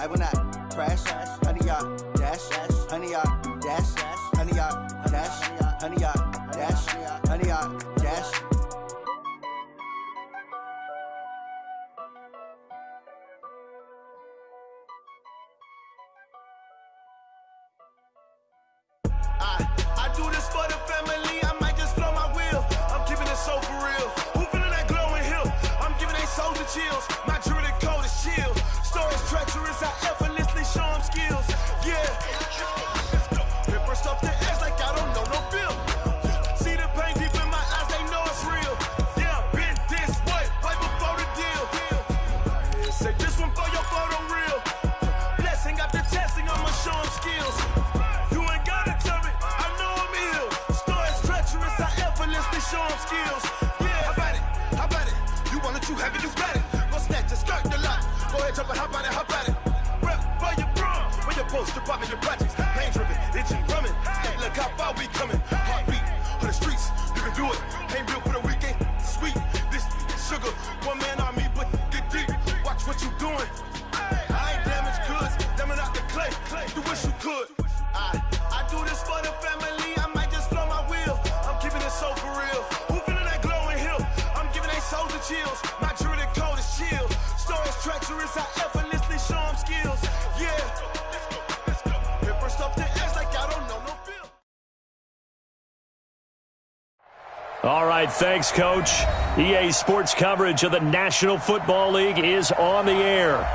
will not crash. Honey yacht, dash, honey yacht, dash, honey yacht, dash, honey yacht, dash, honey yacht, dash. I do this for the family, I might just blow my wheel. I'm keeping it so for real. Who feeling that glowing hill? I'm giving they souls the chills. My jewelry code is chill. Stories treacherous, I effortlessly show them skills. Yeah. Paper stuff to edge like I don't know no feel. See the pain deep in my eyes, they know it's real. Yeah, been this way, right before the deal. Say this one for your photo real. Blessing after testing, I'ma show them skills. You ain't gotta tell me, I know I'm ill. Stories treacherous, I effortlessly show them skills. Yeah, how about it? You want it, you have it, you got it. Go snatch it, skirt the lot. Go ahead, jump it, how about it? Rep for your bro, for your poster, popping your projects. Pain driven, itching, drumming. Look how far we coming. Heartbeat on the streets, you can do it. Ain't built for the weekend, sweet. This sugar, one man army, but get deep. Watch what you doing. I ain't damaged goods, damn out the clay. You wish you could. I do this for the family, I might just blow my wheel. I'm keeping it so for real. Who feeling that glowing hill? I'm giving they souls the chills. My jewelry code is chill. Stories treacherous, I effortlessly show them skills. Yeah. Paper stuff to edge like I don't know no feel. All right, thanks, Coach. EA Sports coverage of the National Football League is on the air.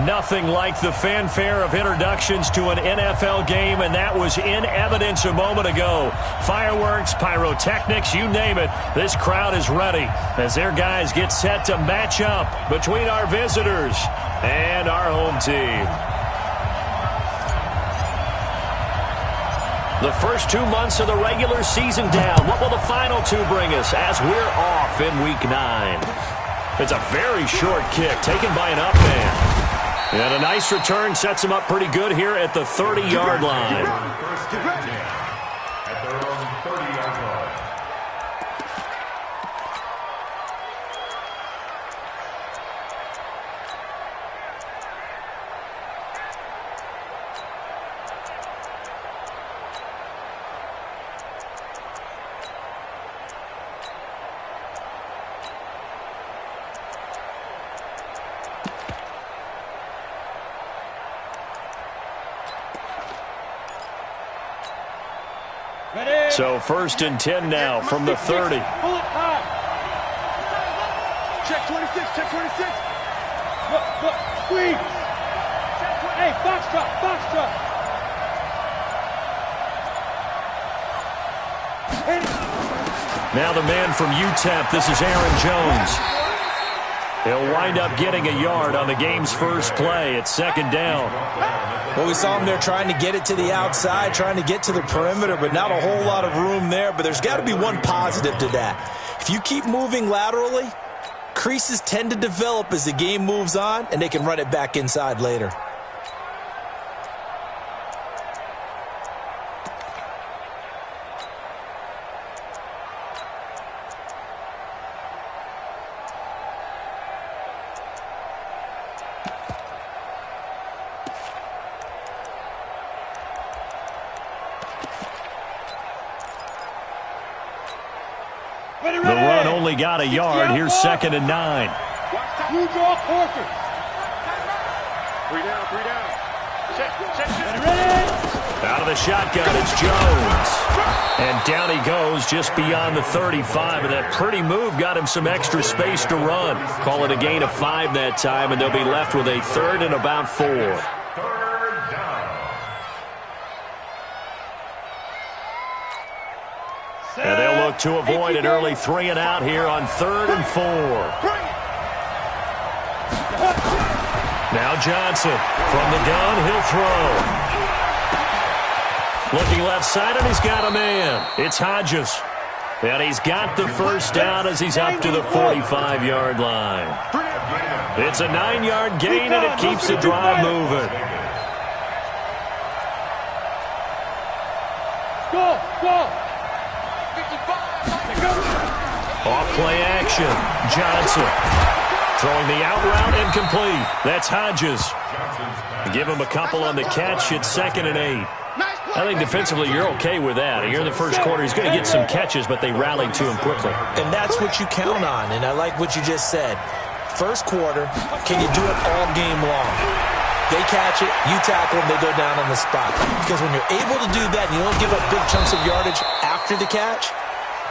Nothing like the fanfare of introductions to an NFL game, and that was in evidence a moment ago. Fireworks, pyrotechnics, you name it. This crowd is ready as their guys get set to match up between our visitors and our home team. The first 2 months of the regular season down. What will the final two bring us as we're off in Week 9? It's a very short kick taken by an up man. And a nice return sets him up pretty good here at the 30-yard line. First and 10 at their own 30-yard line. So first and 10 now from the 30. Check 26, check 26. Look, squeeze. Hey, foxtrot. Now the man from UTEP, this is Aaron Jones. He'll wind up getting a yard on the game's first play. It's second down. Well, we saw him there trying to get it to the outside, trying to get to the perimeter, but not a whole lot of room there. But there's got to be one positive to that. If you keep moving laterally, creases tend to develop as the game moves on, and they can run it back inside later. The run only got a yard. Here's second and 9. You draw Corker. 3 down. Check. Out of the shotgun, it's Jones. And down he goes just beyond the 35. And that pretty move got him some extra space to run. Call it a gain of 5 that time, and they'll be left with a third and about 4. Third down. And they'll look to avoid an early 3 and out here on 3rd and 4. Now Johnson from the gun, he'll throw. Looking left side, and he's got a man. It's Hodges. And he's got the first down as he's up to the 45-yard line. It's a 9-yard gain, and it keeps the drive moving. Go. Off play action. Johnson throwing the out route incomplete. That's Hodges. Give him a couple on the catch. It's 2nd and 8. I think defensively you're okay with that. Here in the first quarter, he's going to get some catches, but they rallied to him quickly. And that's what you count on, and I like what you just said. First quarter, can you do it all game long? They catch it, you tackle them, they go down on the spot. Because when you're able to do that and you don't give up big chunks of yardage after the catch,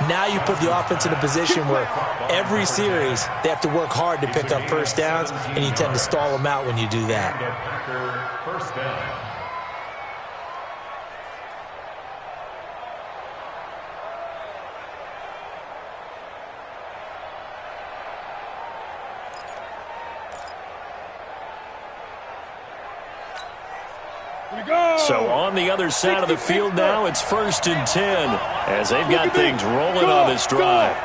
now you put the offense in a position where every series they have to work hard to pick up first downs, and you tend to stall them out when you do that. First down. So on the other side of the field now, it's 1st and 10 as they've got things rolling on this drive.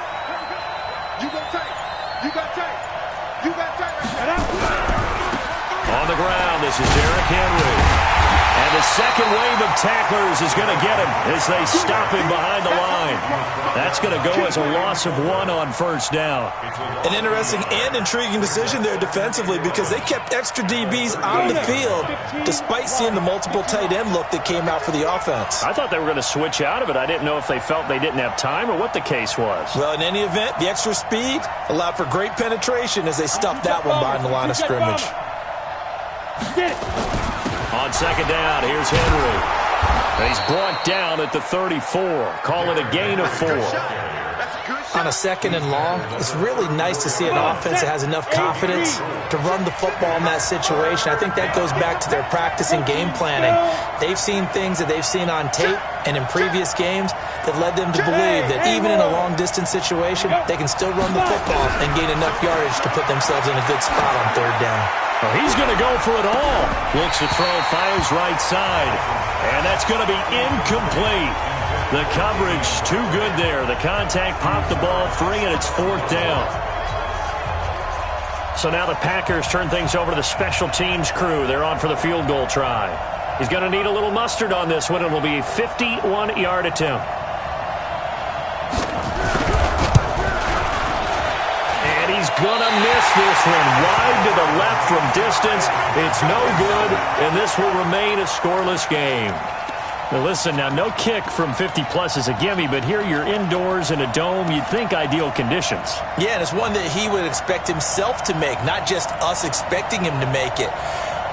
On the ground, this is Derrick Henry. And the second wave of tacklers is going to get him as they stop him behind the line. That's going to go as a loss of 1 on first down. An interesting and intriguing decision there defensively because they kept extra DBs on the field despite seeing the multiple tight end look that came out for the offense. I thought they were going to switch out of it. I didn't know if they felt they didn't have time or what the case was. Well, in any event, the extra speed allowed for great penetration as they stuffed that one behind the line of scrimmage. On 2nd down, here's Henry. He's brought down at the 34. Call it a gain of 4. On a 2nd and long, it's really nice to see an offense that has enough confidence to run the football in that situation. I think that goes back to their practice and game planning. They've seen things that they've seen on tape and in previous games that led them to believe that even in a long-distance situation, they can still run the football and gain enough yardage to put themselves in a good spot on 3rd down. Well, he's going to go for it all. Looks to throw, fires right side. And that's going to be incomplete. The coverage too good there. The contact popped the ball free, and it's 4th down. So now the Packers turn things over to the special teams crew. They're on for the field goal try. He's going to need a little mustard on this one. It'll be a 51-yard attempt. He's going to miss this one wide to the left from distance. It's no good, and this will remain a scoreless game. Now listen, now no kick from 50-plus is a gimme, but here you're indoors in a dome. You'd think ideal conditions. Yeah, and it's one that he would expect himself to make, not just us expecting him to make it.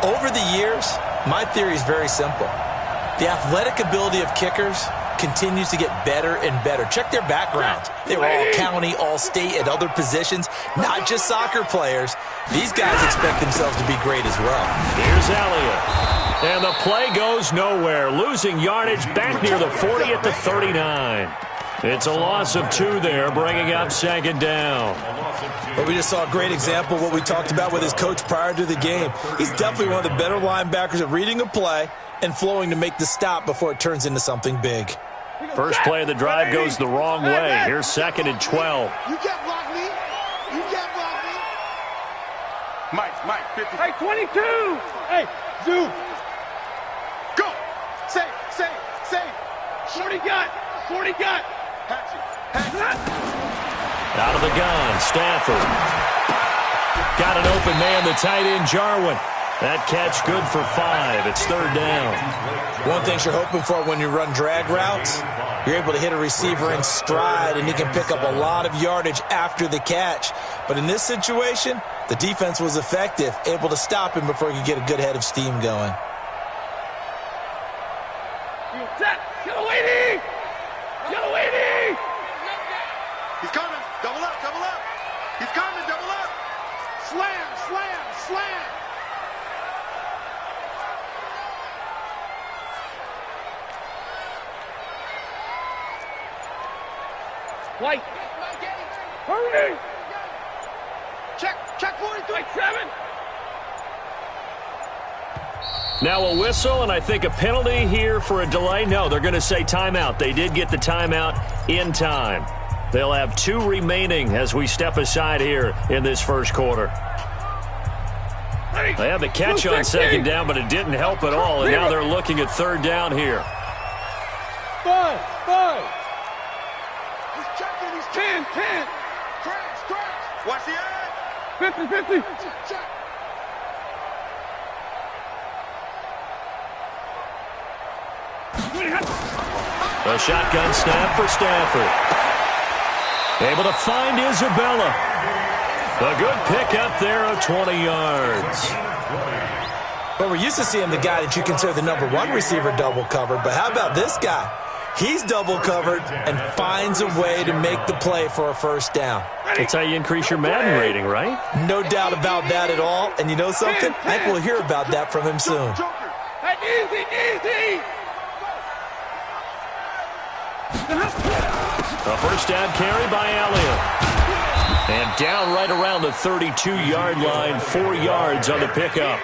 Over the years, my theory is very simple. The athletic ability of kickers continues to get better and better. Check their backgrounds. They were all county, all state at other positions, not just soccer players. These guys expect themselves to be great as well. Here's Elliott. And the play goes nowhere. Losing yardage back near the 40 at the 39. It's a loss of 2 there, bringing up 2nd down. But we just saw a great example of what we talked about with his coach prior to the game. He's definitely one of the better linebackers at reading a play and flowing to make the stop before it turns into something big. First play of the drive goes the wrong way. Here's 2nd and 12. You can't block me. You can't block me. Mike, 50. Hey, 22. Hey, Zoo. Go. Save. 40 gut. Out of the gun, Stafford. Got an open man, the tight end, Jarwin. That catch good for 5. It's 3rd down. One thing you're hoping for when you run drag routes, you're able to hit a receiver in stride, and he can pick up a lot of yardage after the catch. But in this situation, the defense was effective, able to stop him before he could get a good head of steam going. He's coming. Double up. He's coming. Double up. Slam. White. Hurry! Check 43. 7. Now a whistle, and I think a penalty here for a delay. No, they're going to say timeout. They did get the timeout in time. They'll have 2 remaining as we step aside here in this first quarter. They had the catch on 2nd down, but it didn't help at all, and now they're looking at 3rd down here. 5. He's checking. 10. Crash. Watch the eye. 50. Check. A shotgun snap for Stafford. Able to find Isabella. A good pickup there of 20 yards. Well, we're used to seeing the guy that you consider the number one receiver double covered, but how about this guy? He's double covered and finds a way to make the play for a first down. That's how you increase your Madden rating, right? No doubt about that at all. And you know something? I think we'll hear about that from him soon. Easy. A first down carry by Elliott. And down right around the 32-yard line, 4 yards on the pickup.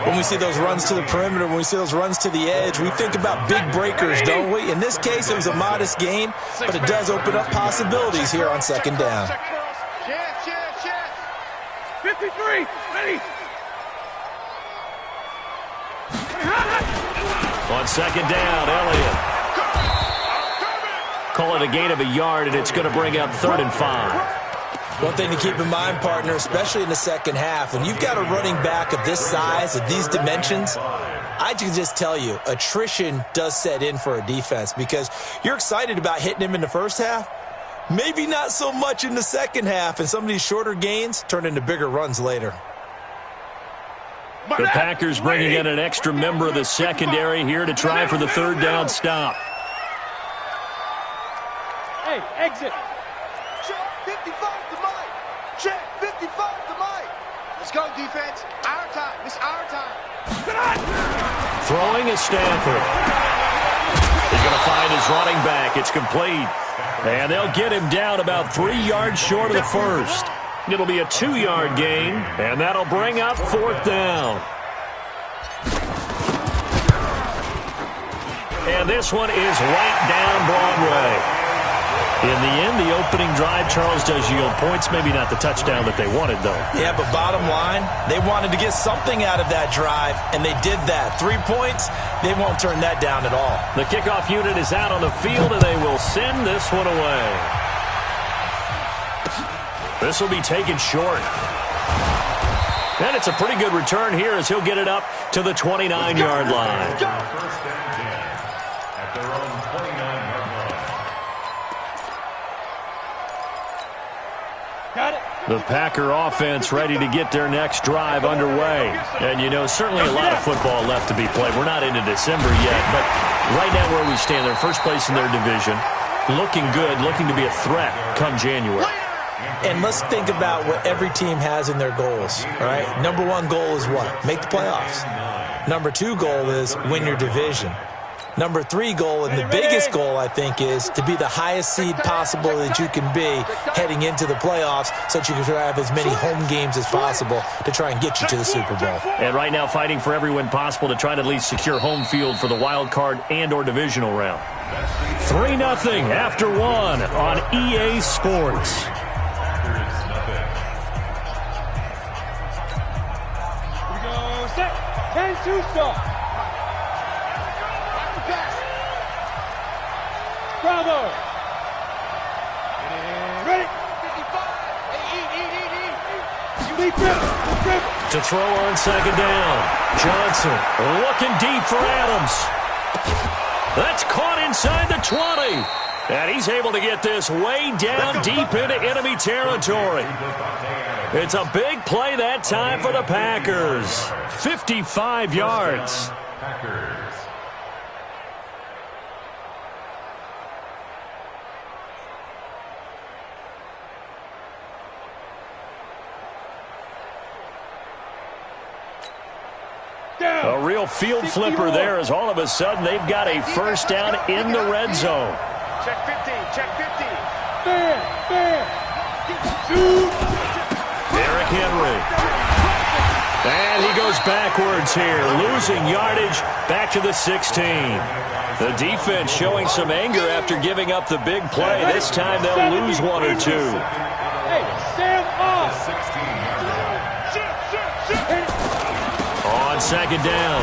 When we see those runs to the perimeter, when we see those runs to the edge, we think about big breakers, don't we? In this case, it was a modest gain, but it does open up possibilities here on second down. 53, ready. On second down, Elliott. Call it a gain of a yard, and it's going to bring up 3rd and 5. One thing to keep in mind, partner, especially in the second half, when you've got a running back of this size, of these dimensions, I can just tell you, attrition does set in for a defense because you're excited about hitting him in the first half, maybe not so much in the second half, and some of these shorter gains turn into bigger runs later. The Packers bringing in an extra member of the secondary here to try for the 3rd down stop. Hey, exit. Check 55 to Mike. Check 55 to Mike. Let's go, defense. Our time. It's our time. Throwing is Stafford. He's going to find his running back. It's complete. And they'll get him down about 3 yards short of the first. It'll be a 2-yard gain, and that'll bring up 4th down. And this one is right down Broadway. In the end, the opening drive, Charles, does yield points. Maybe not the touchdown that they wanted, though. Yeah, but bottom line, they wanted to get something out of that drive, and they did that. 3 points, they won't turn that down at all. The kickoff unit is out on the field, and they will send this one away. This will be taken short. And it's a pretty good return here as he'll get it up to the 29-yard line. First and 10 at their own 29-yard line. Got it. The Packer offense ready to get their next drive underway. And, you know, certainly a lot of football left to be played. We're not into December yet, but right now where we stand, they're first place in their division. Looking good, looking to be a threat come January. And let's think about what every team has in their goals, all right? Number 1 goal is what? Make the playoffs. Number 2 goal is win your division. Number 3 goal, and the biggest goal, I think, is to be the highest seed possible that you can be heading into the playoffs so that you can have as many home games as possible to try and get you to the Super Bowl. And right now fighting for every win possible to try to at least secure home field for the wild card and or divisional round. 3-0 after 1 on EA Sports. Here we go. Set. 10-2 stop. Bravo! And ready! 55! To throw on second down. Johnson looking deep for Adams. That's caught inside the 20. And he's able to get this way down deep into enemy territory. It's a big play that time for the Packers. 55 yards. Packers. A real field flipper there as all of a sudden they've got a first down in the red zone. Check 50. Check 50. Bam! Shoot! Derrick Henry. And he goes backwards here, losing yardage back to the 16. The defense showing some anger after giving up the big play. This time they'll lose 1 or 2. Hey, stand off! 16-yard line. On second down,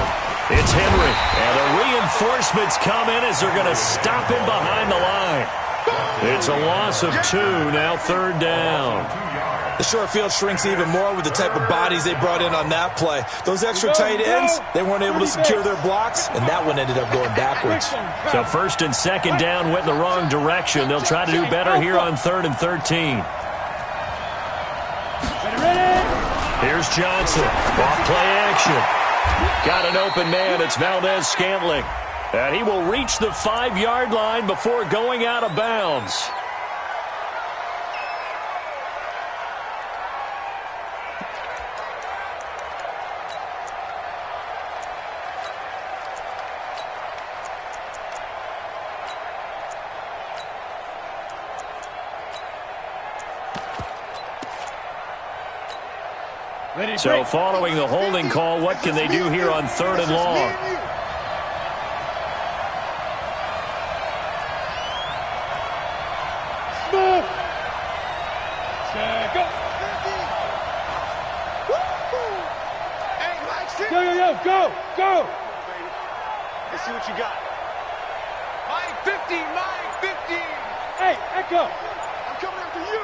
it's Henry. And the reinforcements come in as they're going to stop him behind the line. It's a loss of 2, now 3rd down. 2 yards. The short field shrinks even more with the type of bodies they brought in on that play. Those extra tight ends, they weren't able to secure their blocks, and that one ended up going backwards. So first and second down went in the wrong direction. They'll try to do better here on 3rd and 13. Here's Johnson. Off play action. Got an open man. It's Valdez-Scantling. And he will reach the 5-yard line before going out of bounds. So following the holding call, what can they do here on 3rd and long? Go! Let's see what you got. Mike 15, Mike 15. Hey, Echo. I'm coming after you.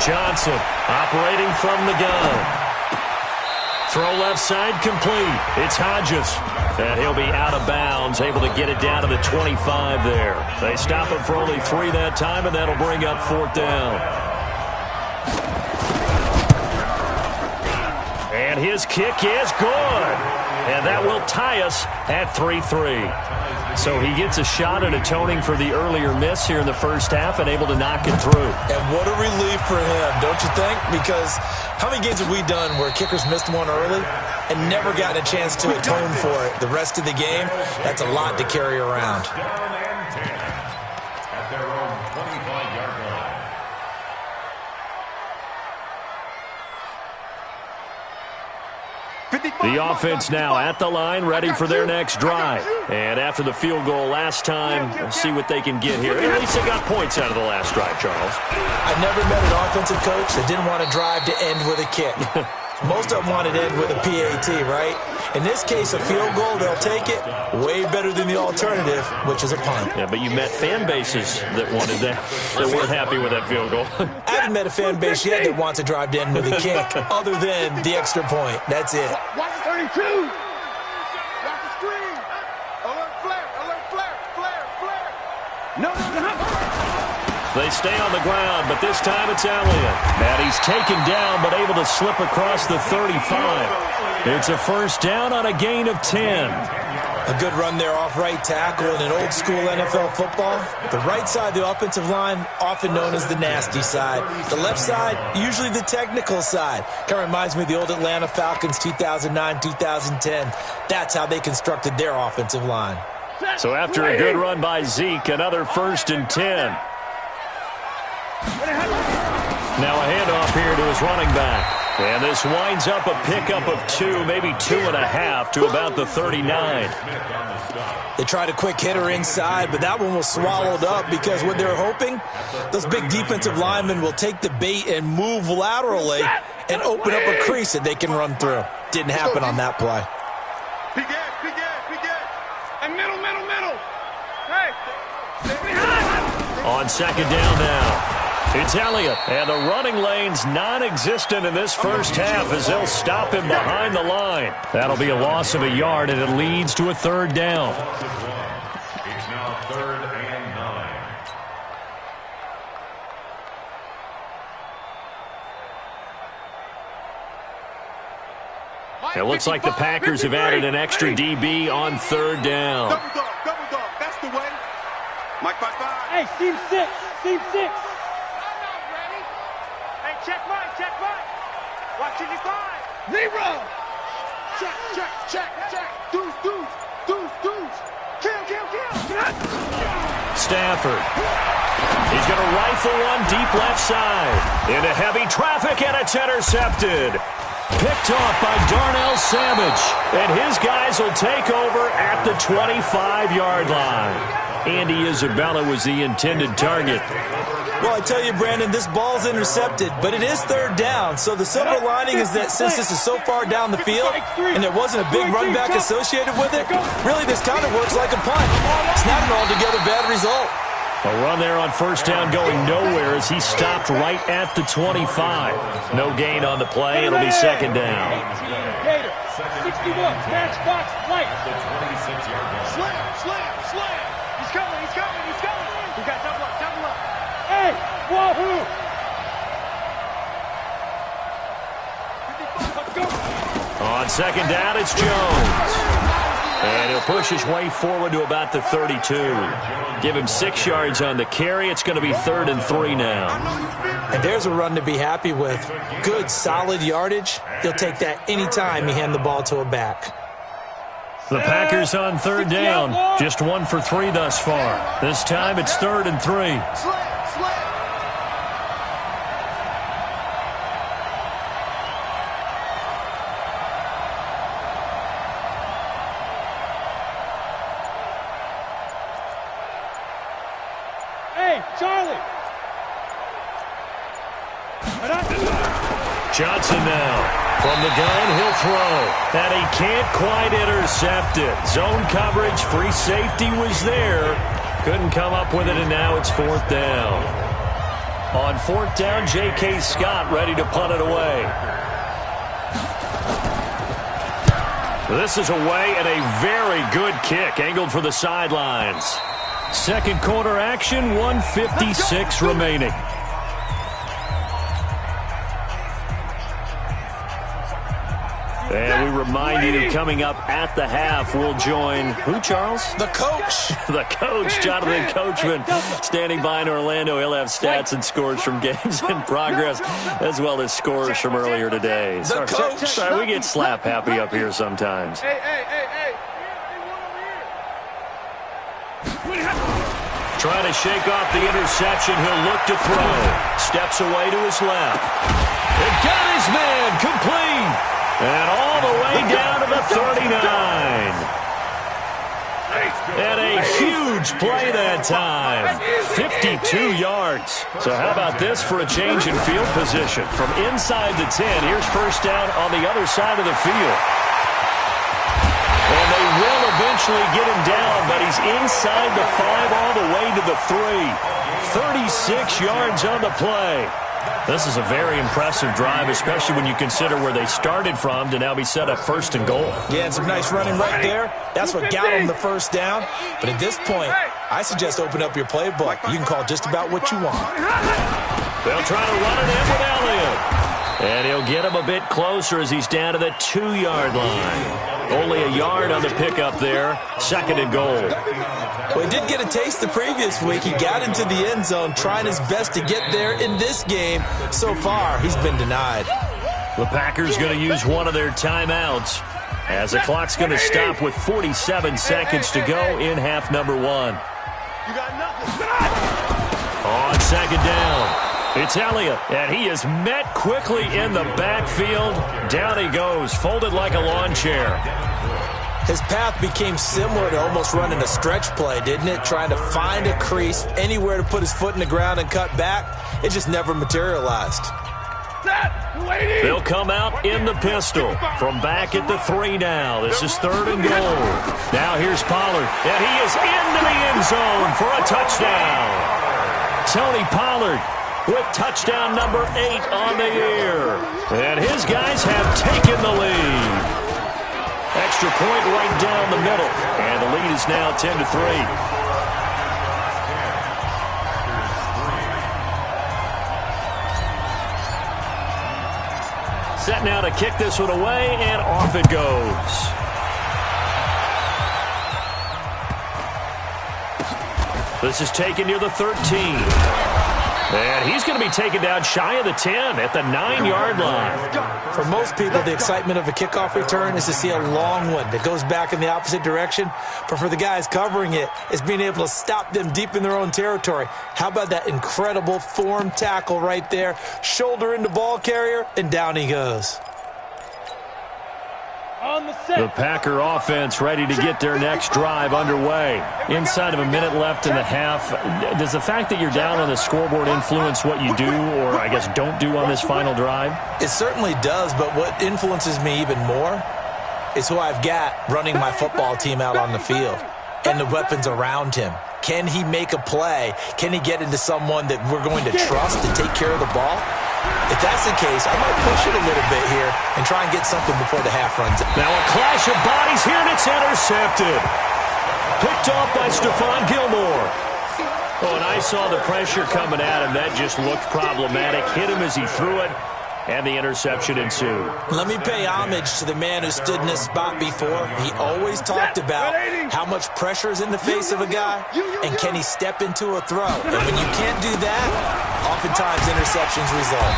Johnson operating from the gun. Throw left side complete. It's Hodges. And he'll be out of bounds, able to get it down to the 25 there. They stop him for only 3 that time, and that'll bring up 4th down. And his kick is good. And that will tie us at 3-3. So he gets a shot at atoning for the earlier miss here in the first half and able to knock it through. And what a relief for him, don't you think? Because how many games have we done where kickers missed one early and never gotten a chance to atone for it the rest of the game? That's a lot to carry around. At their own 25-yard line. The offense now at the line, ready for their next drive. And after the field goal last time, we'll see what they can get here. At least they got points out of the last drive, Charles. I never met an offensive coach that didn't want to drive to end with a kick. Most of them want to end with a PAT, right? In this case, a field goal, they'll take it. Way better than the alternative, which is a punt. Yeah, but you met fan bases that wanted that, that weren't happy with that field goal. I haven't met a fan base yet that wants to drive to end with a kick, other than the extra point. That's it. Watch the 32. Watch the screen. Alert flare, alert flare, flare, flare. No. They stay on the ground, but this time it's Elliott. And he's taken down, but able to slip across the 35. It's a first down on a gain of 10. A good run there off right tackle in an old school NFL football. The right side of the offensive line, often known as the nasty side. The left side, usually the technical side. Kind of reminds me of the old Atlanta Falcons 2009-2010. That's how they constructed their offensive line. So after a good run by Zeke, another first and 10. Now a handoff here to his running back. And this winds up a pickup of 2, maybe 2.5 to about the 39. They tried a quick hitter inside, but that one was swallowed up because what they're hoping, those big defensive linemen will take the bait and move laterally and open up a crease that they can run through. Didn't happen on that play. Big and middle. Hey. On second down now. It's Elliott, and the running lane's non-existent in this first half as they'll stop him behind the line. That'll be a loss of a yard, and it leads to a third down. It's now 3rd and 9. It looks like the Packers have added an extra DB on third down. Double dog, that's the way. Mike 5-5. Hey, seam 6. Check Mike. Watch it, 5. Nero. Check. Deuce. Kill. Stafford. He's going to rifle one deep left side. Into heavy traffic, and it's intercepted. Picked off by Darnell Savage. And his guys will take over at the 25-yard line. Andy Isabella was the intended target. Well, I tell you, Brandon, this ball's intercepted, but it is third down. So the silver lining is that since this is so far down the field and there wasn't a big run back associated with it, really this kind of works like a punt. It's not an altogether bad result. A run there on first down going nowhere as he stopped right at the 25. No gain on the play. It'll be second down. 61, matchbox, light. Slam. He's coming. We got double up. Hey, wahoo! Let's go. On second down, it's Jones. And he'll push his way forward to about the 32. Give him 6 yards on the carry. It's going to be 3rd and 3 now. And there's a run to be happy with. Good, solid yardage. He'll take that anytime you hand the ball to a back. The Packers on 3rd down. Just 1 for 3 thus far. This time it's 3rd and 3. Slam. Hey, Charlie. Johnson now. From the gun, he'll throw. And he can't quite intercept it. Zone coverage, free safety was there. Couldn't come up with it, and now it's 4th down. On 4th down, J.K. Scott ready to punt it away. This is away and a very good kick, angled for the sidelines. Second quarter action, 1:56 remaining. And we remind you, coming up at the half, we'll join, who, Charles? The coach. The coach, Jonathan Coachman, standing by in Orlando. He'll have stats and scores from games in progress, as well as scores from earlier today. The coach. Sorry, we get slap happy up here sometimes. Hey. Trying to shake off the interception. He'll look to throw. Steps away to his left. And got his man complete. And all the way down to the 39. And a huge play that time. 52 yards. So how about this for a change in field position? From inside the 10, here's first down on the other side of the field. And they will eventually get him down, but he's inside the 5 all the way to the 3. 36 yards on the play. This is a very impressive drive, especially when you consider where they started from to now be set up 1st and goal. Yeah, and some nice running right there. That's what got them the first down. But at this point, I suggest open up your playbook. You can call just about what you want. They'll try to run it in with Elliott. And he'll get him a bit closer as he's down to the 2-yard line. Only a yard on the pickup there. 2nd and goal. Well, he did get a taste the previous week. He got into the end zone trying his best to get there in this game. So far, he's been denied. The Packers going to use one of their timeouts as the clock's going to stop with 47 seconds to go in half number 1. You got nothing. On 2nd down. It's Elliott, and he is met quickly in the backfield. Down he goes, folded like a lawn chair. His path became similar to almost running a stretch play, didn't it? Trying to find a crease, anywhere to put his foot in the ground and cut back. It just never materialized. They'll come out in the pistol from back at the 3 now. This is 3rd and goal. Now here's Pollard, and he is into the end zone for a touchdown. Tony Pollard with touchdown number 8 on the year. And his guys have taken the lead. Extra point right down the middle. And the lead is now 10-3. Set now to kick this one away, and off it goes. This is taken near the 13. And he's going to be taken down shy of the 10 at the 9-yard line. For most people, the excitement of a kickoff return is to see a long one that goes back in the opposite direction. But for the guys covering it, it's being able to stop them deep in their own territory. How about that incredible form tackle right there? Shoulder into ball carrier, and down he goes. The Packer offense ready to get their next drive underway. Inside of a minute left in the half. Does the fact that you're down on the scoreboard influence what you do, or I guess don't do on this final drive? It certainly does, but what influences me even more is who I've got running my football team out on the field and the weapons around him. Can he make a play? Can he get into someone that we're going to trust to take care of the ball? If that's the case, I might push it a little bit here and try and get something before the half runs out. Now a clash of bodies here, and it's intercepted. Picked off by Stephon Gilmore. Oh, and I saw the pressure coming at him. That just looked problematic. Hit him as he threw it, and the interception ensued. Let me pay homage to the man who stood in this spot before. He always talked about how much pressure is in the face of a guy, and can he step into a throw. And when you can't do that, oftentimes interceptions result.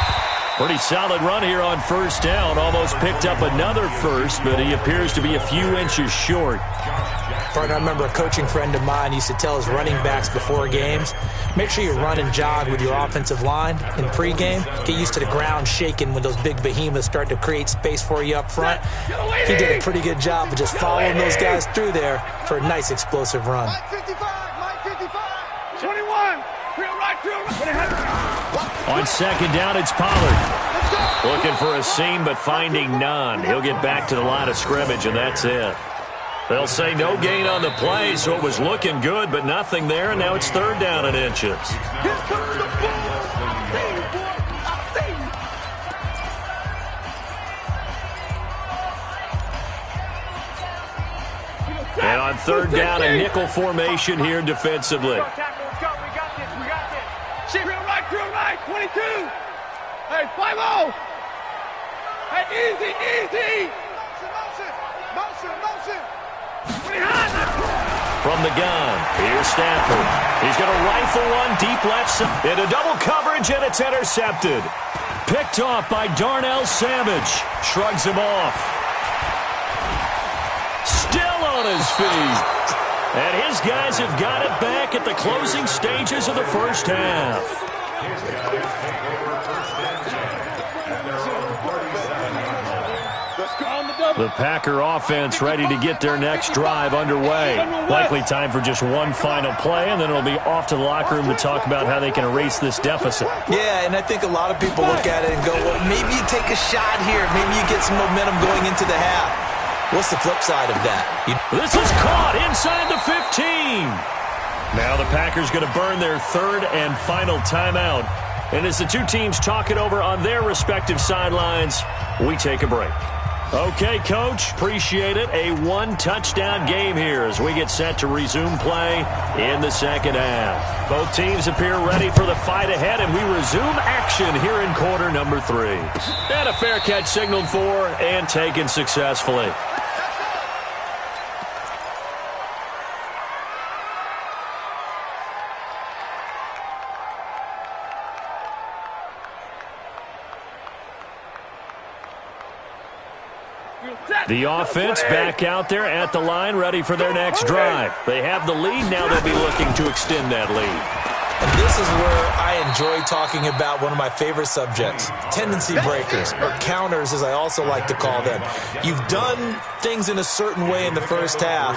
Pretty solid run here on first down. Almost picked up another first, but he appears to be a few inches short. I remember a coaching friend of mine used to tell his running backs before games, make sure you run and jog with your offensive line in pregame. Get used to the ground shaking when those big behemoths start to create space for you up front. He did a pretty good job of just following those guys through there for a nice explosive run. Mike 55, Mike 55. 21. Real right, real right. On second down, it's Pollard. Looking for a seam, but finding none. He'll get back to the line of scrimmage, and that's it. They'll say no gain on the play, so it was looking good, but nothing there, and now it's third down and inches. Here comes the ball. I see you, boy. I see you. And on third down, a nickel formation here defensively. Let's go. We got this. Shit, real right. 22. Hey, 5-0. Hey, easy. Motion. From the gun, here's Stafford. He's going to rifle one deep left side. Into double coverage, and it's intercepted. Picked off by Darnell Savage. Shrugs him off. Still on his feet. And his guys have got it back at the closing stages of the first half. The Packer offense ready to get their next drive underway. Likely time for just one final play, and then it'll be off to the locker room to talk about how they can erase this deficit. Yeah, and I think a lot of people look at it and go, well, maybe you take a shot here. Maybe you get some momentum going into the half. What's the flip side of that? This is caught inside the 15. Now the Packers going to burn their third and final timeout. And as the two teams talk it over on their respective sidelines, we take a break. Okay, Coach, appreciate it. A one-touchdown game here as we get set to resume play in the second half. Both teams appear ready for the fight ahead, and we resume action here in quarter number 3. And a fair catch signaled for and taken successfully. The offense back out there at the line, ready for their next drive. They have the lead. Now they'll be looking to extend that lead. And this is where I enjoy talking about one of my favorite subjects, tendency breakers, or counters as I also like to call them. You've done things in a certain way in the first half,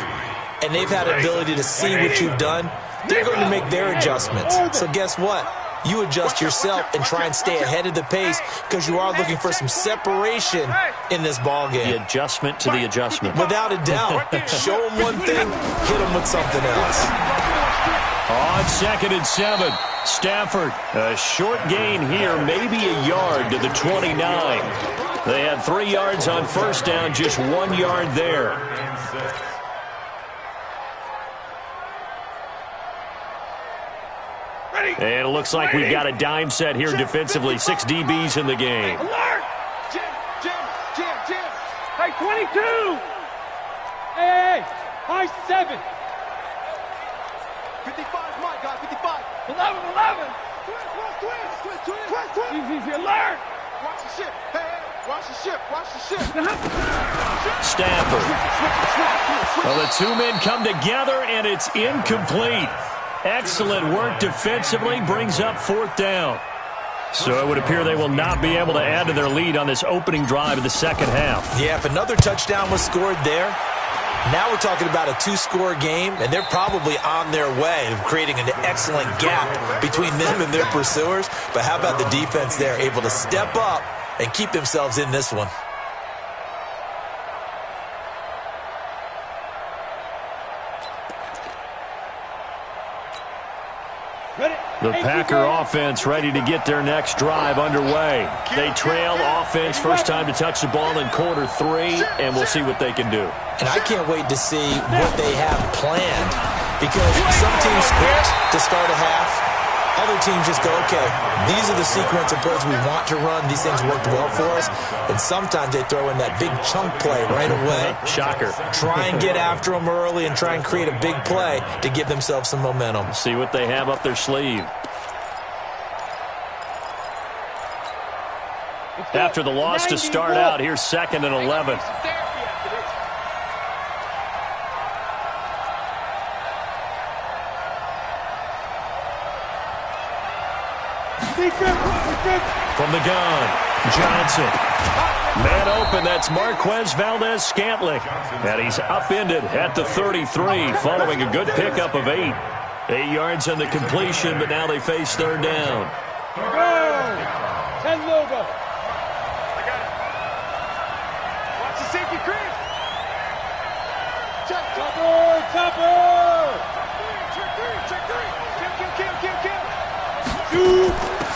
and they've had the ability to see what you've done. They're going to make their adjustments. So guess what? You adjust yourself and try and stay ahead of the pace because you are looking for some separation in this ball game. The adjustment to the adjustment. Without a doubt. Show them one thing, hit them with something else. On second and 7, Stafford. A short gain here, maybe a yard to the 29. They had 3 yards on first down, just 1 yard there. And it looks like we've got a dime set here defensively. 6 DBs in the game. Alert! Jim. Hey, 22! Hey, high 7. 55, my God, 55. 11. Twist. Easy, alert! Watch the ship. Hey, watch the ship. Stafford. Well, the two men come together, and it's incomplete. Excellent work defensively, brings up fourth down. So it would appear they will not be able to add to their lead on this opening drive of the second half. Yeah, if another touchdown was scored there, now we're talking about a 2-score game, and they're probably on their way of creating an excellent gap between them and their pursuers. But how about the defense there, able to step up and keep themselves in this one? The Packer offense ready to get their next drive underway. They trail offense first time to touch the ball in quarter 3, and we'll see what they can do. And I can't wait to see what they have planned, because some teams script to start a half. Other teams just go, okay, these are the sequence of plays we want to run. These things worked well for us. And sometimes they throw in that big chunk play right away. Shocker. Try and get after them early and try and create a big play to give themselves some momentum. See what they have up their sleeve. After the loss to start out, here's 2nd and 11. From the gun, Johnson. Man open, that's Marquez Valdez-Scantling. And he's upended at the 33 following a good pickup of 8. 8 yards on the completion, but now they face third down. 10 logo. I got it. Watch the safety, Chris. Check, topper. Check 3. Kill.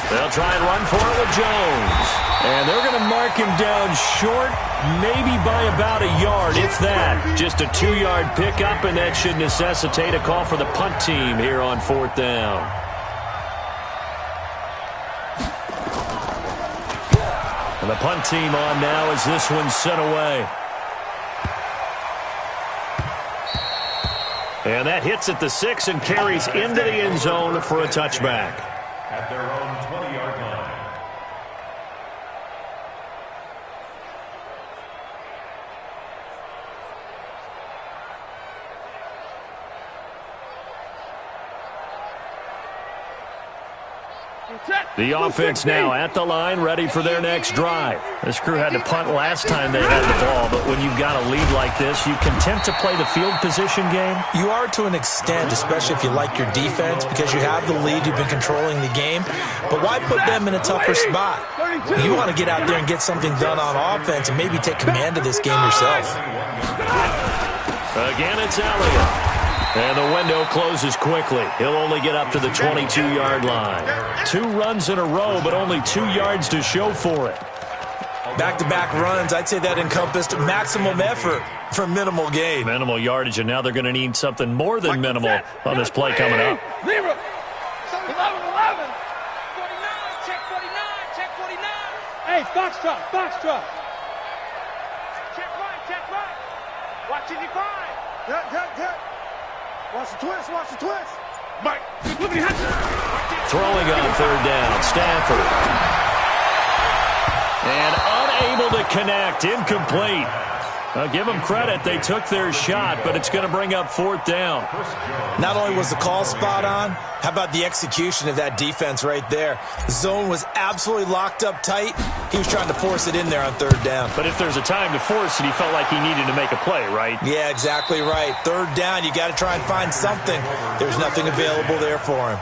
They'll try and run for it with Jones. And they're going to mark him down short, maybe by about a yard, if that. Just a 2-yard pickup, and that should necessitate a call for the punt team here on 4th down. And the punt team on now as this one's sent away. And that hits at the 6 and carries into the end zone for a touchback. At their own 20-yard line. The offense now at the line, ready for their next drive. This crew had to punt last time they had the ball, but when you've got a lead like this, you content to play the field position game? You are to an extent, especially if you like your defense, because you have the lead, you've been controlling the game. But why put them in a tougher spot? You want to get out there and get something done on offense and maybe take command of this game yourself. Again, it's Elliott. And the window closes quickly. He'll only get up to the 22-yard line. 2 runs in a row, but only 2 yards to show for it. Back-to-back runs, I'd say that encompassed maximum effort for minimal gain. Minimal yardage, and now they're going to need something more than minimal on this play coming up. 11, 11. 49, check 49. Hey, Foxtrot. Check right. Watch it, define. Yeah. Watch the twist. Mike, look at him. Throwing on 3rd down, Stafford. And unable to connect, incomplete. I'll give them credit, they took their shot, but it's going to bring up 4th down. Not only was the call spot on, how about the execution of that defense right there? The zone was absolutely locked up tight. He was trying to force it in there on 3rd down. But if there's a time to force it, he felt like he needed to make a play, right? Yeah, exactly right. 3rd down, you got to try and find something. There's nothing available there for him.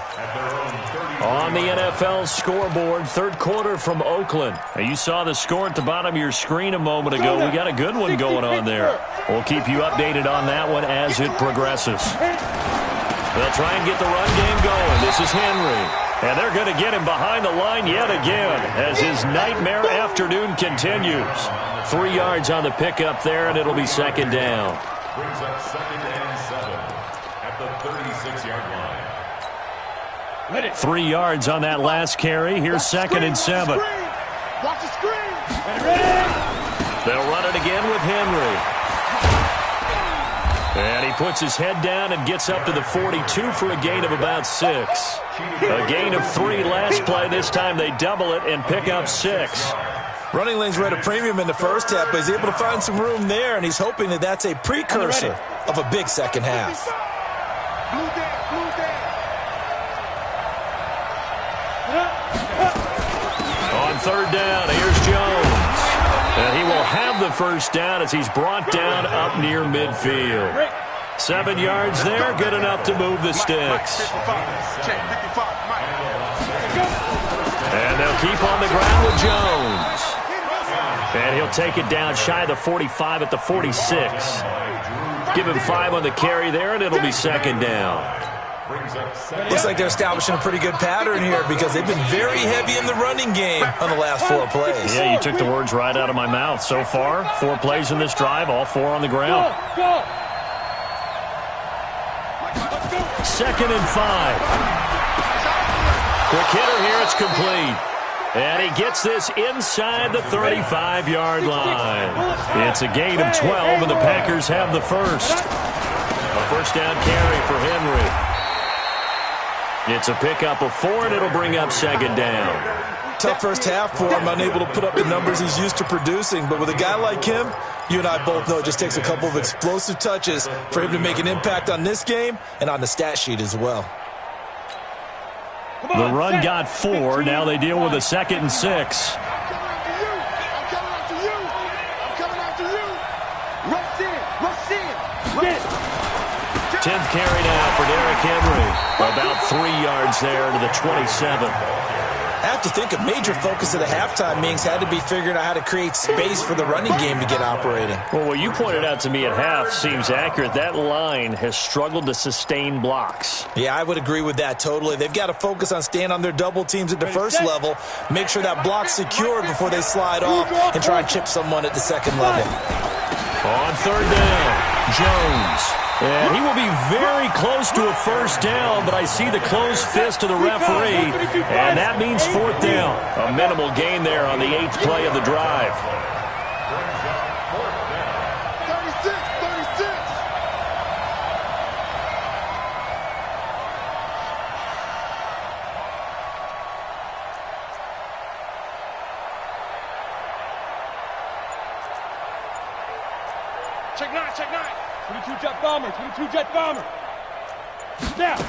On the NFL scoreboard, 3rd quarter from Oakland. Now, you saw the score at the bottom of your screen a moment ago. We got a good one going on there. We'll keep you updated on that one as it progresses. They'll try and get the run game going. This is Henry. And they're going to get him behind the line yet again as his nightmare afternoon continues. 3 yards on the pickup there, and it'll be 2nd down. Brings up 2nd and 7 at the 36-yard line. 3 yards on that last carry. Here's 2nd and 7. Watch the screen. They'll run it again with Henry. And he puts his head down and gets up to the 42 for a gain of about 6. A gain of 3 last play. This time they double it and pick up 6. Running lanes were at a premium in the first half, but he's able to find some room there, and he's hoping that that's a precursor of a big second half. On 3rd down, here's Jones. And he will have the first down as he's brought down up near midfield. 7 yards there, good enough to move the sticks. And they'll keep on the ground with Jones. And he'll take it down shy of the 45 at the 46. Give him 5 on the carry there, and it'll be 2nd down. brings up second. Looks like they're establishing a pretty good pattern here because they've been very heavy in the running game on the last 4 plays. Yeah, you took the words right out of my mouth. So far, 4 plays in this drive, all 4 on the ground. Go. 2nd and 5. Quick hitter here, it's complete. And he gets this inside the 35-yard line. It's a gain of 12, and the Packers have the first. A first down carry for Henry. It's a pickup of 4, and it'll bring up 2nd down. Tough first half for him, unable to put up the numbers he's used to producing. But with a guy like him, you and I both know it just takes a couple of explosive touches for him to make an impact on this game and on the stat sheet as well. The run got 4. Now they deal with a 2nd and 6. I'm coming after you. I'm coming after you. Rush in. Rush in. 10th carry now for Derrick Henry. About 3 yards there to the 27. I have to think a major focus of the halftime meetings had to be figuring out how to create space for the running game to get operating. Well, what you pointed out to me at half seems accurate. That line has struggled to sustain blocks. Yeah, I would agree with that totally. They've got to focus on staying on their double teams at the first level, make sure that block's secured before they slide off and try and chip someone at the second level. On 3rd down, Jones. And he will be very close to a first down, but I see the closed fist of the referee, and that means 4th down. A minimal gain there on the 8th play of the drive. 36. Check 9. 22 jet bomber. Snap.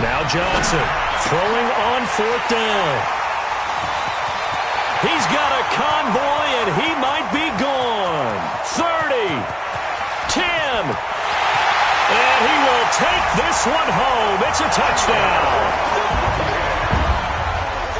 Now Johnson throwing on 4th down. He's got a convoy, and he might be gone. 30, 10, and he will take this one home. It's a touchdown.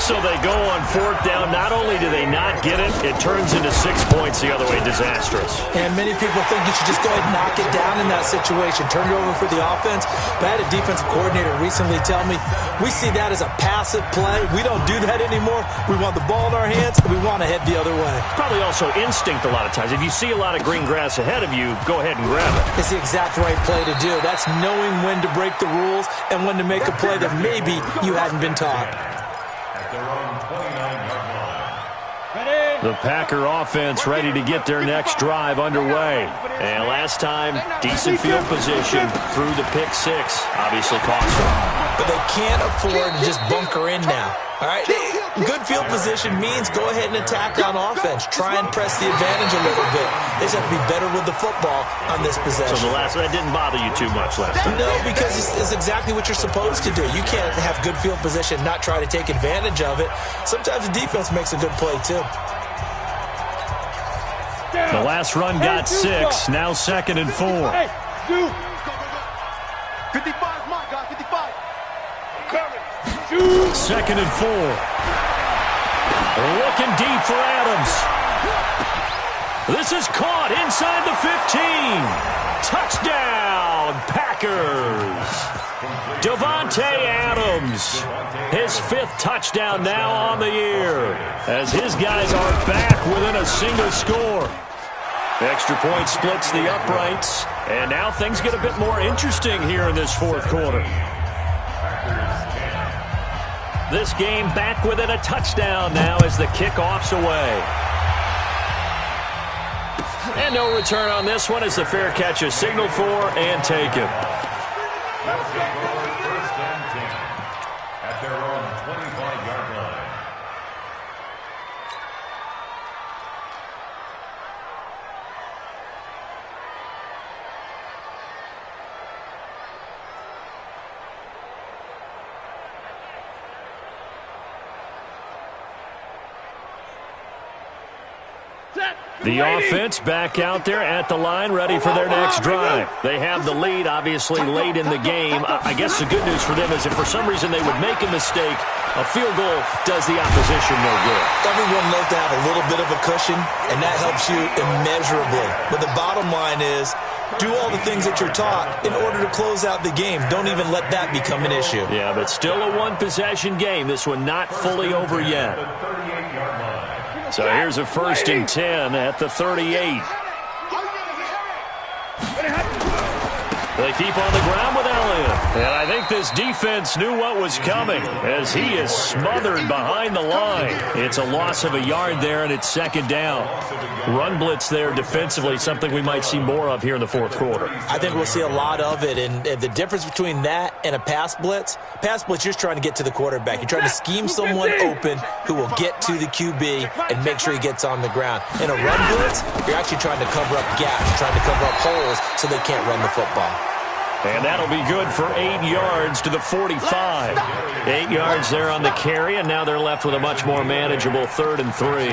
So they go on 4th down. Not only do they not get it, it turns into 6 points the other way. Disastrous. And many people think you should just go ahead and knock it down in that situation. Turn it over for the offense. But I had a defensive coordinator recently tell me, we see that as a passive play. We don't do that anymore. We want the ball in our hands, and we want to head the other way. It's probably also instinct a lot of times. If you see a lot of green grass ahead of you, go ahead and grab it. It's the exact right play to do. That's knowing when to break the rules and when to make a play that maybe you hadn't been taught. Their own 29-yard line. The Packer offense ready to get their next drive underway. And last time, decent field position through the pick 6. Obviously cost them. But they can't afford to just bunker in now. All right? Good field position means go ahead and attack on offense. Try and press the advantage a little bit. They just have to be better with the football on this possession. So that didn't bother you too much last time? No, because it's exactly what you're supposed to do. You can't have good field position and not try to take advantage of it. Sometimes the defense makes a good play, too. The last run got 6. Now 2nd and 4. Hey, dude. 55, my guy, 55. 2nd and 4. Looking deep for Adams. This is caught inside the 15. Touchdown, Packers. Davante Adams. His 5th touchdown now on the year, as his guys are back within a single score. Extra point splits the uprights, and now things get a bit more interesting here in this 4th quarter. This game back within a touchdown now as the kickoff's away. And no return on this one as the fair catch is signaled for and taken. First and 10 at their own 25-yard line. The offense back out there at the line, ready for their next drive. They have the lead, obviously, late in the game. I guess the good news for them is if for some reason they would make a mistake, a field goal does the opposition no good. Everyone loves to have a little bit of a cushion, and that helps you immeasurably. But the bottom line is, Do all the things that you're taught in order to close out the game. Don't even let that become an issue. Yeah, but still a one-possession game. This one not fully over yet. So here's a 1st and 10 at the 38. They keep on the ground with Elliott. And I think this defense knew what was coming as he is smothered behind the line. It's a loss of a yard there, and it's 2nd down. Run blitz there defensively, something we might see more of here in the 4th quarter. I think we'll see a lot of it, and the difference between that and a pass blitz, you're just trying to get to the quarterback. You're trying to scheme someone open who will get to the QB and make sure he gets on the ground. In a run blitz, you're actually trying to cover up gaps, trying to cover up holes so they can't run the football. And that'll be good for 8 yards to the 45. 8 yards there on the carry, and now they're left with a much more manageable 3rd and 3.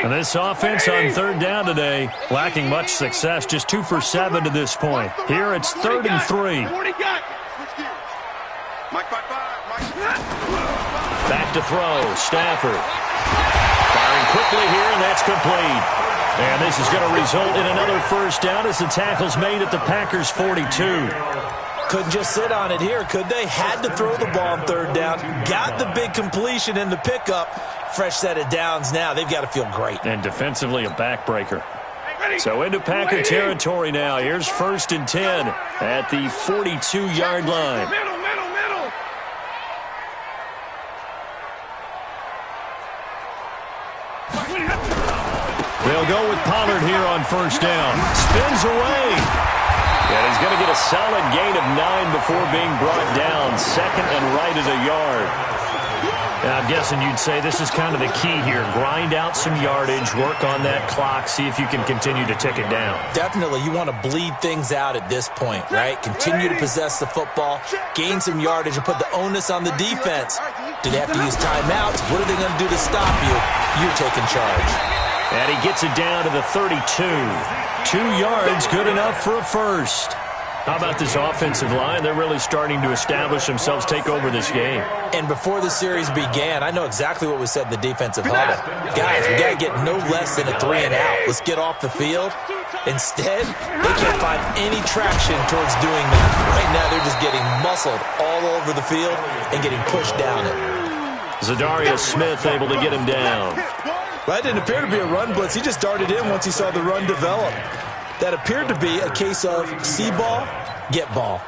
And this offense on 3rd down today, lacking much success, just 2 for 7 to this point. Here it's 3rd and 3. Back to throw, Stafford. Firing quickly here, and that's complete. And this is going to result in another 1st down as the tackle's made at the Packers' 42. Couldn't just sit on it here, could they? Had to throw the ball on 3rd down. Got the big completion in the pickup. Fresh set of downs now. They've got to feel great. And defensively, a backbreaker. So into Packer territory now. Here's 1st and 10 at the 42-yard line. They'll go with Pollard here on 1st down. Spins away. And he's going to get a solid gain of 9 before being brought down. 2nd and right at a yard. Now, I'm guessing you'd say this is kind of the key here. Grind out some yardage, work on that clock, see if you can continue to tick it down. Definitely. You want to bleed things out at this point, right? Continue to possess the football, gain some yardage, and put the onus on the defense. Do they have to use timeouts? What are they going to do to stop you? You're taking charge. And he gets it down to the 32. 2 yards, good enough for a 1st. How about this offensive line? They're really starting to establish themselves, take over this game. And before the series began, I know exactly what was said in the defensive huddle. Guys, we got to get no less than a 3 and out. Let's get off the field. Instead, they can't find any traction towards doing that. Right now, they're just getting muscled all over the field and getting pushed down it. Zadarius Smith able to get him down. Well, that didn't appear to be a run blitz. He just darted in once he saw the run develop. That appeared to be a case of see ball, get ball.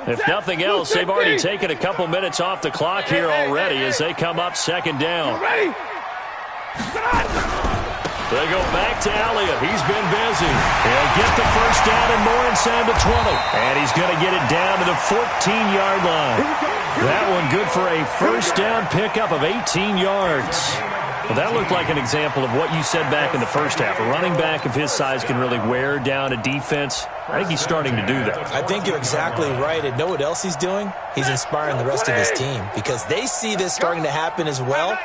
If nothing else, they've already taken a couple minutes off the clock here already as they come up 2nd down. They go back to Elliott. He's been busy. He'll get the 1st down and more inside the 20. And he's going to get it down to the 14-yard line. That one good for a 1st down pickup of 18 yards. Well, that looked like an example of what you said back in the 1st half. A running back of his size can really wear down a defense. I think he's starting to do that. I think you're exactly right. And know what else he's doing? He's inspiring the rest of his team because they see this starting to happen as well.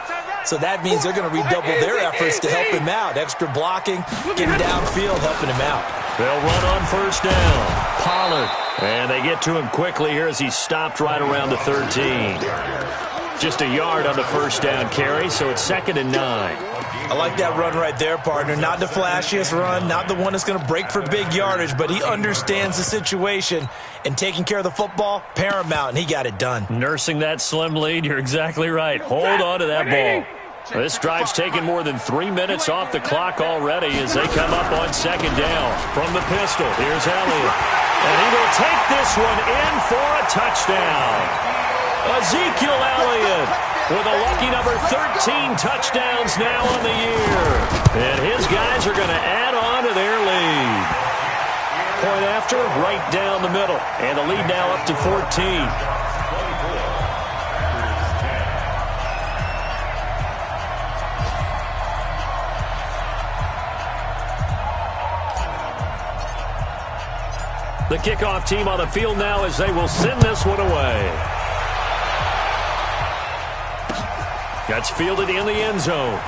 So that means they're going to redouble their efforts to help him out. Extra blocking, getting downfield, helping him out. They'll run on 1st down. Pollard. And they get to him quickly here as he's stopped right around the 13. Just a yard on the 1st down carry, so it's 2nd and 9. I like that run right there, partner. Not the flashiest run, not the one that's going to break for big yardage, but he understands the situation, and taking care of the football, paramount, and he got it done. Nursing that slim lead, you're exactly right. Hold on to that ball. This drive's taken more than 3 minutes off the clock already as they come up on 2nd down. From the pistol, here's Elliott. And he will take this one in for a touchdown. Ezekiel Elliott with a lucky number 13 touchdowns now on the year. And his guys are going to add on to their lead. Point after, right down the middle. And the lead now up to 14. The kickoff team on the field now as they will send this one away. That's fielded in the end zone.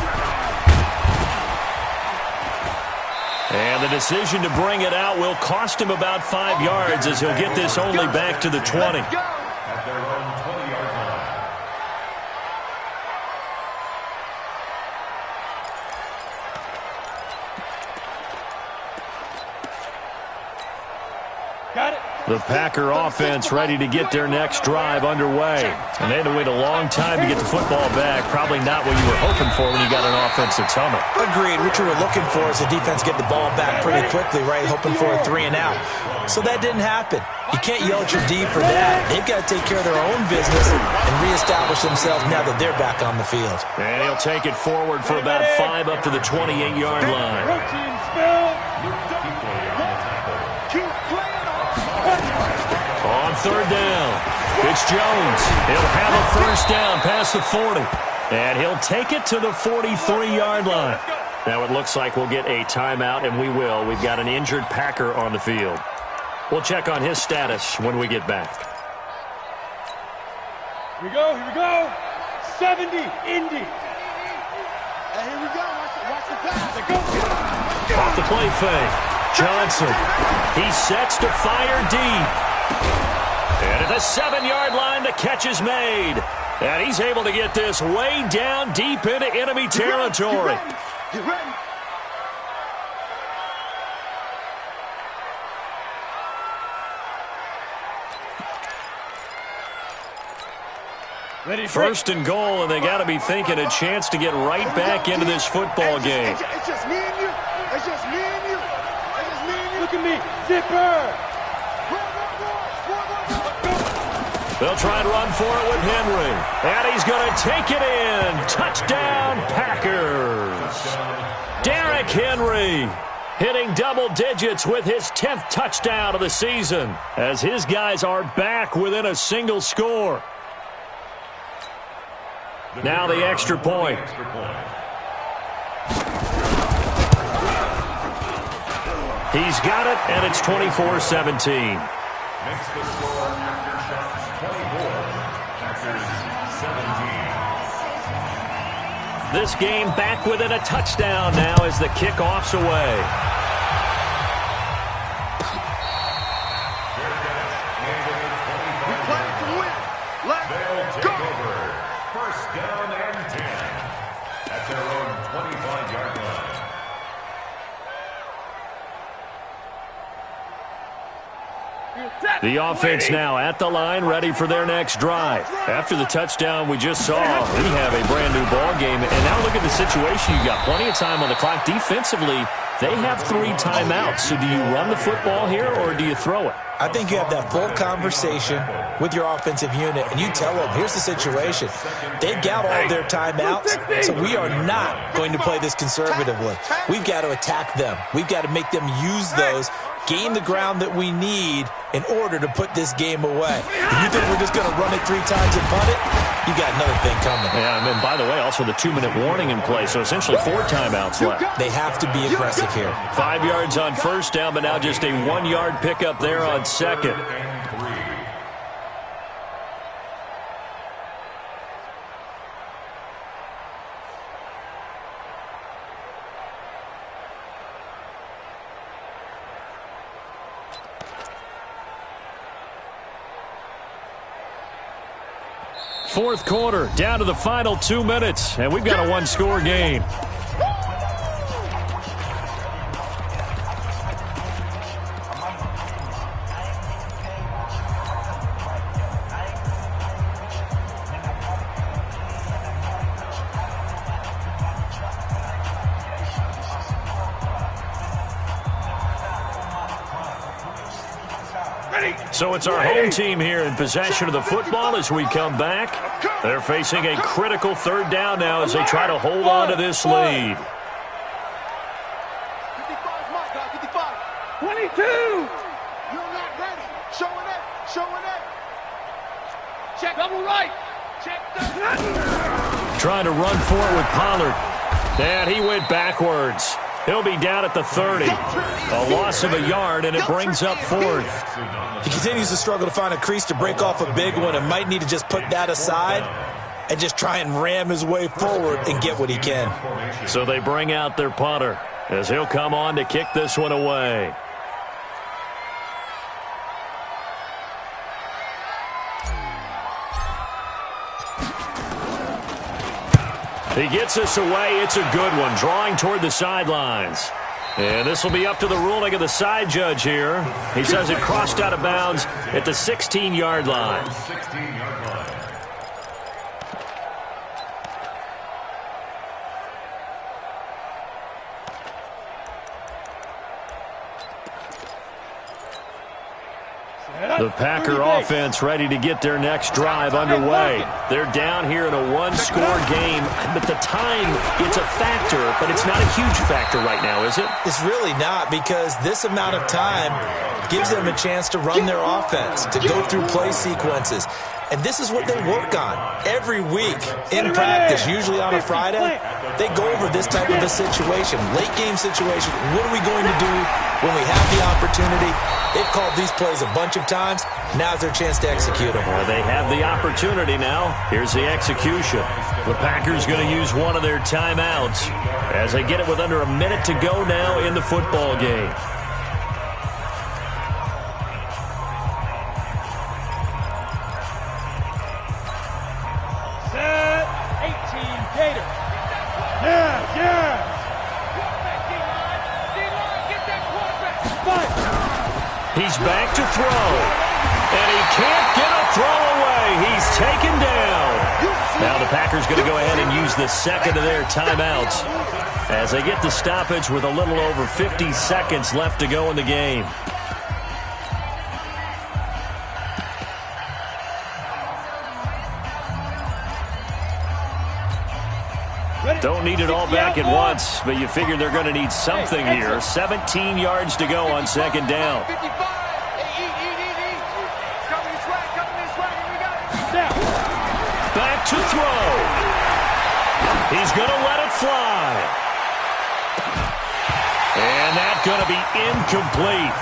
And the decision to bring it out will cost him about 5 yards as he'll get this only back to the 20. Got it. The Packer offense ready to get their next drive underway. And they had to wait a long time to get the football back. Probably not what you were hoping for when you got an offense that's humming. Agreed. What you were looking for is the defense get the ball back pretty quickly, right? Hoping for a 3 and out. So that didn't happen. You can't yell at your D for that. They've got to take care of their own business and reestablish themselves now that they're back on the field. And he'll take it forward for about 5 up to the 28-yard line. Routine spell. On third down, it's Jones. He'll have a first down past the 40. And he'll take it to the 43-yard line. Now it looks like we'll get a timeout, and we will. We've got an injured Packer on the field. We'll check on his status when we get back. Here we go, here we go. 70, Indy. And here we go. Watch the pass. Let go. Off the play fake. Johnson. He sets to fire deep. And at the 7-yard line, the catch is made. And he's able to get this way down deep into enemy territory. Get ready. Ready, First and goal, and they got to be thinking a chance to get right back into this football game. It's just me and you. It's just me and you. It's just me and you. Look at me. Zipper. They'll try and run for it with Henry. And he's going to take it in. Touchdown, Packers. Derrick Henry hitting double digits with his 10th touchdown of the season as his guys are back within a single score. Now the extra point. He's got it, and it's 24-17. Makes the score after shots 24. Packers 17. This game back within a touchdown now as the kickoff's away. We play to win. Let's They'll take go. over. First down and 10 at their own 25-yard line. The offense now at the line, ready for their next drive. After the touchdown we just saw, we have a brand-new ball game. And now look at the situation. You got plenty of time on the clock. Defensively, they have 3 timeouts. So do you run the football here or do you throw it? I think you have that full conversation with your offensive unit, and you tell them, here's the situation. They've got all their timeouts, so we are not going to play this conservatively. We've got to attack them. We've got to make them use those, gain the ground that we need in order to put this game away. If you think we're just going to run it 3 times and punt it, you got another thing coming. Yeah, and then, by the way, also the 2-minute warning in play, so essentially 4 timeouts left. They have to be aggressive here. 5 yards on first down, but now just a 1-yard pickup there on second. Fourth quarter, down to the final 2 minutes, and we've got a 1-score game. So it's our home team here in possession of the football as we come back. They're facing a critical third down now as they try to hold on to this lead. 55, my guy, 55. 22. You're not ready. Showing up. Showing up. Check double right. Check the. Trying to run for it with Pollard. And he went backwards. He'll be down at the 30. A loss of a yard, and it brings up 4th. He continues to struggle to find a crease to break off a big one and might need to just put that aside and just try and ram his way forward and get what he can. So they bring out their punter as he'll come on to kick this one away. He gets us away. It's a good one, drawing toward the sidelines. And this will be up to the ruling of the side judge here. He says it crossed out of bounds at the 16-yard line. 16-yard line. The Packer offense ready to get their next drive underway. They're down here in a one-score game, but the time, it's a factor, but it's not a huge factor right now, is it? It's really not, because this amount of time gives them a chance to run their offense, to go through play sequences. And this is what they work on every week in practice, usually on a Friday. They go over this type of a situation, late-game situation. What are we going to do when we have the opportunity? They've called these plays a bunch of times. Now's their chance to execute them. Well, they have the opportunity now. Here's the execution. The Packers going to use one of their timeouts as they get it with under a minute to go now in the football game. He's back to throw, and he can't get a throw away. He's taken down. Now the Packers going to go ahead and use the second of their timeouts as they get the stoppage with a little over 50 seconds left to go in the game. Don't need it all back at once, but you figure they're going to need something here. 17 yards to go on second down. Back to throw. He's going to let it fly. And that's going to be incomplete.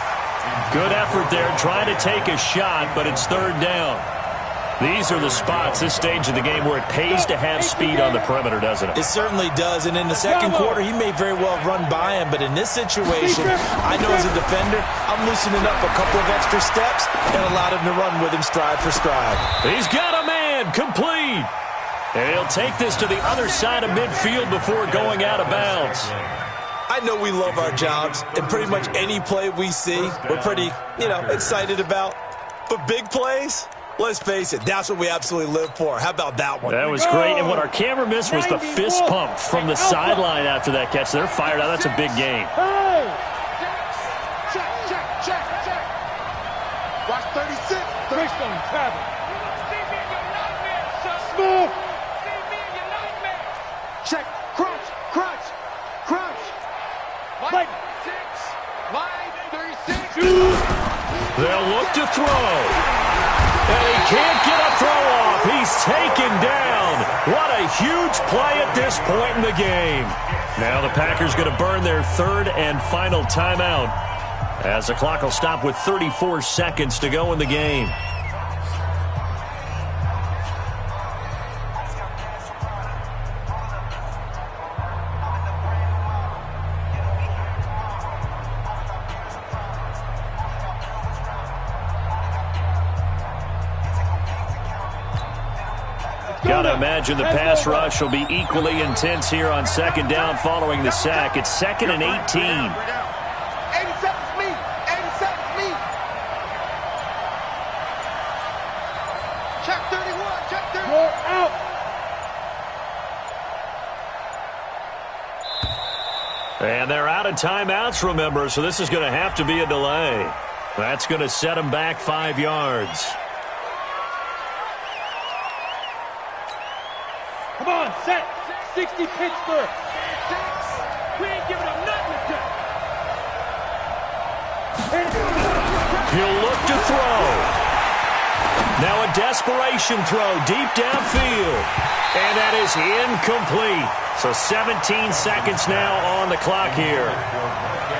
Good effort there, trying to take a shot, but it's third down. These are the spots, this stage of the game, where it pays to have speed on the perimeter, doesn't it? It certainly does, and in the second quarter, he may very well run by him, but in this situation, I know as a defender, I'm loosening up a couple of extra steps and allowed him to run with him stride for stride. He's got a man, complete. And he'll take this to the other side of midfield before going out of bounds. I know we love our jobs, and pretty much any play we see, we're pretty, excited about. But big plays? Let's face it, that's what we absolutely live for. How about that one? That was great, and what our camera missed was the fist pump from the sideline after that catch. They're fired out. That's a big game. Check. Watch 36. Greystone, travel. Smooth. Check. Crunch. Line 36. They'll look to throw. And he can't get a throw off. He's taken down. What a huge play at this point in the game. Now the Packers going to burn their third and final timeout as the clock will stop with 34 seconds to go in the game. Gotta imagine the pass rush will be equally intense here on second down following the sack. It's 2nd and 18. 87's me. Check 31. You're out. And they're out of timeouts, remember, so this is going to have to be a delay. That's going to set them back 5 yards. Come on, set. 60 Pittsburgh. We ain't giving up nothing today. He'll look to throw. Now a desperation throw deep downfield. And that is incomplete. So 17 seconds now on the clock here.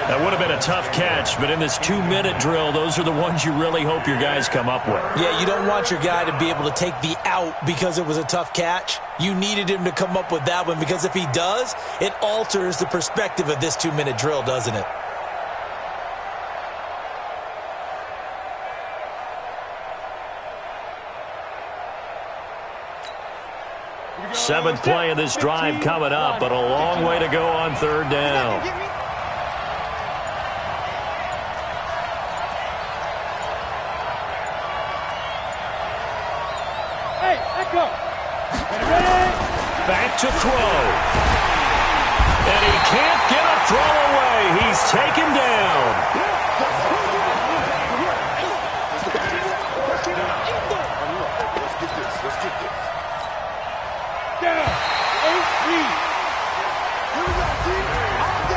That would have been a tough catch, but in this 2-minute drill, those are the ones you really hope your guys come up with. Yeah, you don't want your guy to be able to take the out because it was a tough catch. You needed him to come up with that one, because if he does, it alters the perspective of this 2-minute drill, doesn't it? Seventh play of this drive coming up, but a long way to go on third down. back to throw. And he can't get a throw away. He's taken down.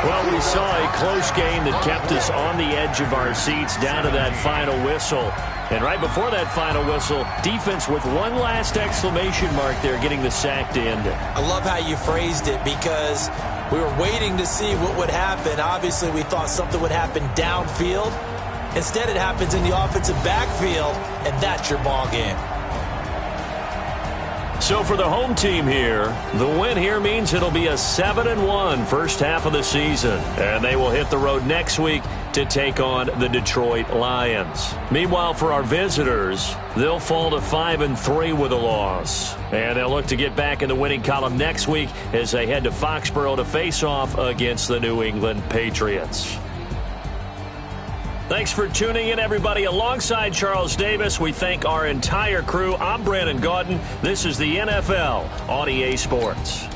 Well, we saw a close game that kept us on the edge of our seats down to that final whistle. And right before that final whistle, defense with one last exclamation mark there, getting the sack to end it. I love how you phrased it, because we were waiting to see what would happen. Obviously, we thought something would happen downfield. Instead, it happens in the offensive backfield, and that's your ball game. So for the home team here, the win here means it'll be a 7-1 first half of the season. And they will hit the road next week to take on the Detroit Lions. Meanwhile, for our visitors, they'll fall to 5-3 with a loss. And they'll look to get back in the winning column next week as they head to Foxborough to face off against the New England Patriots. Thanks for tuning in, everybody. Alongside Charles Davis, we thank our entire crew. I'm Brandon Gaudin. This is the NFL on EA Sports.